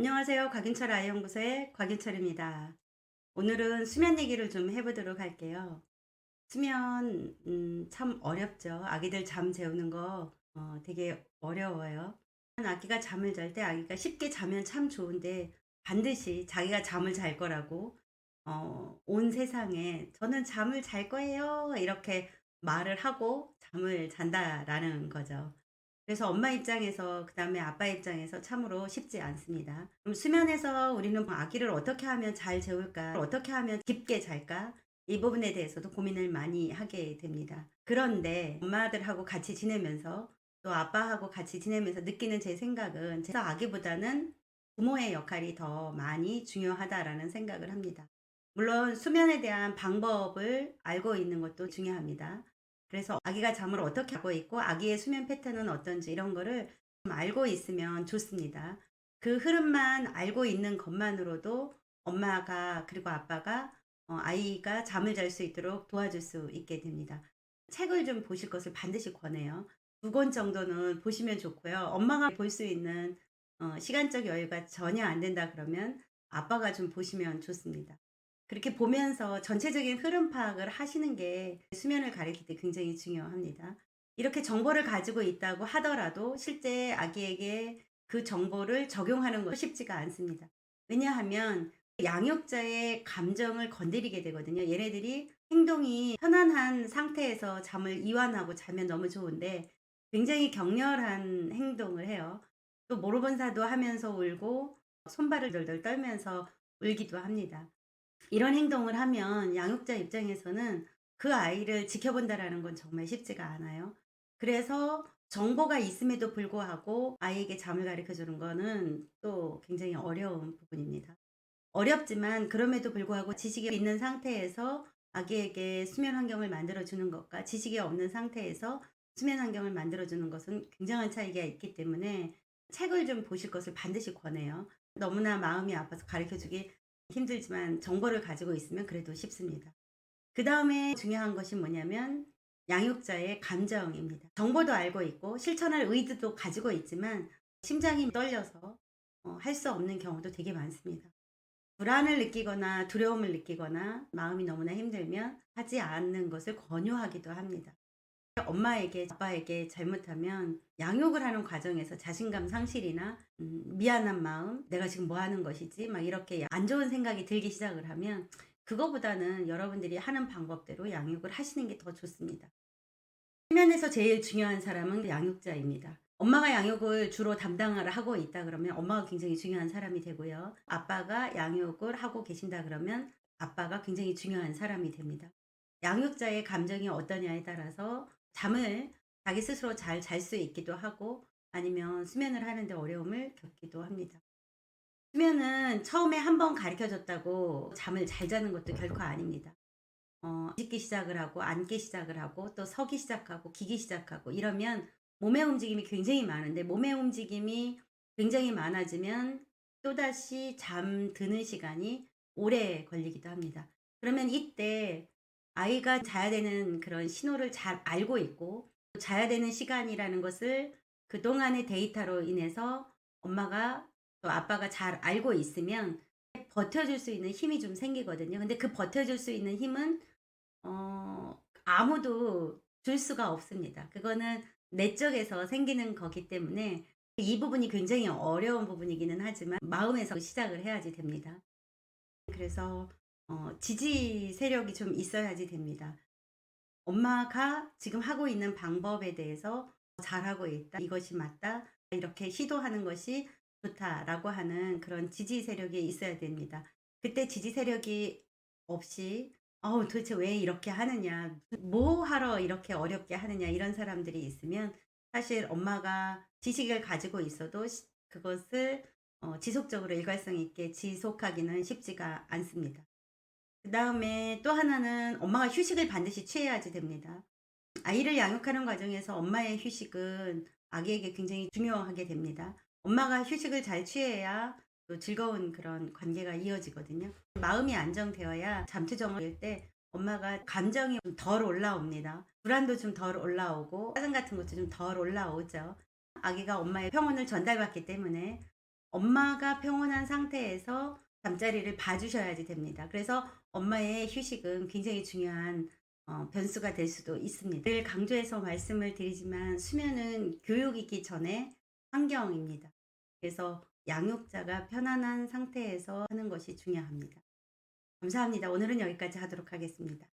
안녕하세요. 곽윤철 아이연구소의 곽윤철입니다. 오늘은 수면 얘기를 좀 해보도록 할게요. 수면, 참 어렵죠. 아기들 잠 재우는 거 되게 어려워요. 아기가 잠을 잘 때 아기가 쉽게 자면 참 좋은데 반드시 자기가 잠을 잘 거라고 온 세상에 저는 잠을 잘 거예요. 이렇게 말을 하고 잠을 잔다라는 거죠. 그래서 엄마 입장에서 그다음에 아빠 입장에서 참으로 쉽지 않습니다. 그럼 수면에서 우리는 아기를 어떻게 하면 잘 재울까? 어떻게 하면 깊게 잘까? 이 부분에 대해서도 고민을 많이 하게 됩니다. 그런데 엄마들하고 같이 지내면서 또 아빠하고 같이 지내면서 느끼는 제 생각은 제 아기보다는 부모의 역할이 더 많이 중요하다라는 생각을 합니다. 물론 수면에 대한 방법을 알고 있는 것도 중요합니다. 그래서 아기가 잠을 어떻게 자고 있고 아기의 수면 패턴은 어떤지 이런 거를 좀 알고 있으면 좋습니다. 그 흐름만 알고 있는 것만으로도 엄마가 그리고 아빠가 아이가 잠을 잘 수 있도록 도와줄 수 있게 됩니다. 책을 좀 보실 것을 반드시 권해요. 2권 정도는 보시면 좋고요. 엄마가 볼 수 있는 시간적 여유가 전혀 안 된다 그러면 아빠가 좀 보시면 좋습니다. 그렇게 보면서 전체적인 흐름 파악을 하시는 게 수면을 가리킬 때 굉장히 중요합니다. 이렇게 정보를 가지고 있다고 하더라도 실제 아기에게 그 정보를 적용하는 것이 쉽지가 않습니다. 왜냐하면 양육자의 감정을 건드리게 되거든요. 얘네들이 행동이 편안한 상태에서 잠을 이완하고 자면 너무 좋은데 굉장히 격렬한 행동을 해요. 또 모로본사도 하면서 울고 손발을 덜덜 떨면서 울기도 합니다. 이런 행동을 하면 양육자 입장에서는 그 아이를 지켜본다라는 건 정말 쉽지가 않아요. 그래서 정보가 있음에도 불구하고 아이에게 잠을 가르쳐 주는 거는 또 굉장히 어려운 부분입니다. 어렵지만 그럼에도 불구하고 지식이 있는 상태에서 아기에게 수면 환경을 만들어 주는 것과 지식이 없는 상태에서 수면 환경을 만들어 주는 것은 굉장한 차이가 있기 때문에 책을 좀 보실 것을 반드시 권해요. 너무나 마음이 아파서 가르쳐 주기 힘들지만 정보를 가지고 있으면 그래도 쉽습니다. 그다음에 중요한 것이 뭐냐면 양육자의 감정입니다. 정보도 알고 있고 실천할 의지도 가지고 있지만 심장이 떨려서 할 수 없는 경우도 되게 많습니다. 불안을 느끼거나 두려움을 느끼거나 마음이 너무나 힘들면 하지 않는 것을 권유하기도 합니다. 엄마에게 아빠에게 잘못하면 양육을 하는 과정에서 자신감 상실이나 미안한 마음, '내가 지금 뭐 하는 것이지?' 막 이렇게 안 좋은 생각이 들기 시작을 하면 그거보다는 여러분들이 하는 방법대로 양육을 하시는 게 더 좋습니다. 수면에서 제일 중요한 사람은 양육자입니다. 엄마가 양육을 주로 담당을 하고 있다 그러면 엄마가 굉장히 중요한 사람이 되고요. 아빠가 양육을 하고 계신다 그러면 아빠가 굉장히 중요한 사람이 됩니다. 양육자의 감정이 어떠냐에 따라서 잠을 자기 스스로 잘 잘 수 있기도 하고 아니면 수면을 하는데 어려움을 겪기도 합니다. 수면은 처음에 한번 가르쳐 줬다고 잠을 잘 자는 것도 결코 아닙니다. 짚기 시작을 하고 앉기 시작을 하고 또 서기 시작하고 기기 시작하고 이러면 몸의 움직임이 굉장히 많은데 몸의 움직임이 굉장히 많아지면 또다시 잠드는 시간이 오래 걸리기도 합니다. 그러면 이때 아이가 자야 되는 그런 신호를 잘 알고 있고 또 자야 되는 시간이라는 것을 그동안의 데이터로 인해서 엄마가 또 아빠가 잘 알고 있으면 버텨줄 수 있는 힘이 좀 생기거든요. 근데 그 버텨줄 수 있는 힘은 아무도 줄 수가 없습니다. 그거는 내적에서 생기는 거기 때문에 이 부분이 굉장히 어려운 부분이기는 하지만 마음에서 시작을 해야지 됩니다. 그래서 지지 세력이 좀 있어야지 됩니다. 엄마가 지금 하고 있는 방법에 대해서 "잘하고 있다. 이것이 맞다. 이렇게 시도하는 것이 좋다."라고 하는 그런 지지 세력이 있어야 됩니다. 그때 지지 세력이 없이 "어우 도대체 왜 이렇게 하느냐. 뭐 하러 이렇게 어렵게 하느냐." 이런 사람들이 있으면 사실 엄마가 지식을 가지고 있어도 그것을 지속적으로 일관성 있게 지속하기는 쉽지가 않습니다. 그다음에 또 하나는 엄마가 휴식을 반드시 취해야지 됩니다. 아이를 양육하는 과정에서 엄마의 휴식은 아기에게 굉장히 중요하게 됩니다. 엄마가 휴식을 잘 취해야 또 즐거운 그런 관계가 이어지거든요. 마음이 안정되어야 잠투정을 할 때 엄마가 감정이 좀 덜 올라옵니다. 불안도 좀 덜 올라오고 짜증 같은 것도 좀 덜 올라오죠. 아기가 엄마의 평온을 전달받기 때문에 엄마가 평온한 상태에서 잠자리를 봐 주셔야지 됩니다. 그래서 엄마의 휴식은 굉장히 중요한 변수가 될 수도 있습니다. 늘 강조해서 말씀을 드리지만 수면은 교육이기 전에 환경입니다. 그래서 양육자가 편안한 상태에서 하는 것이 중요합니다. 감사합니다. 오늘은 여기까지 하도록 하겠습니다.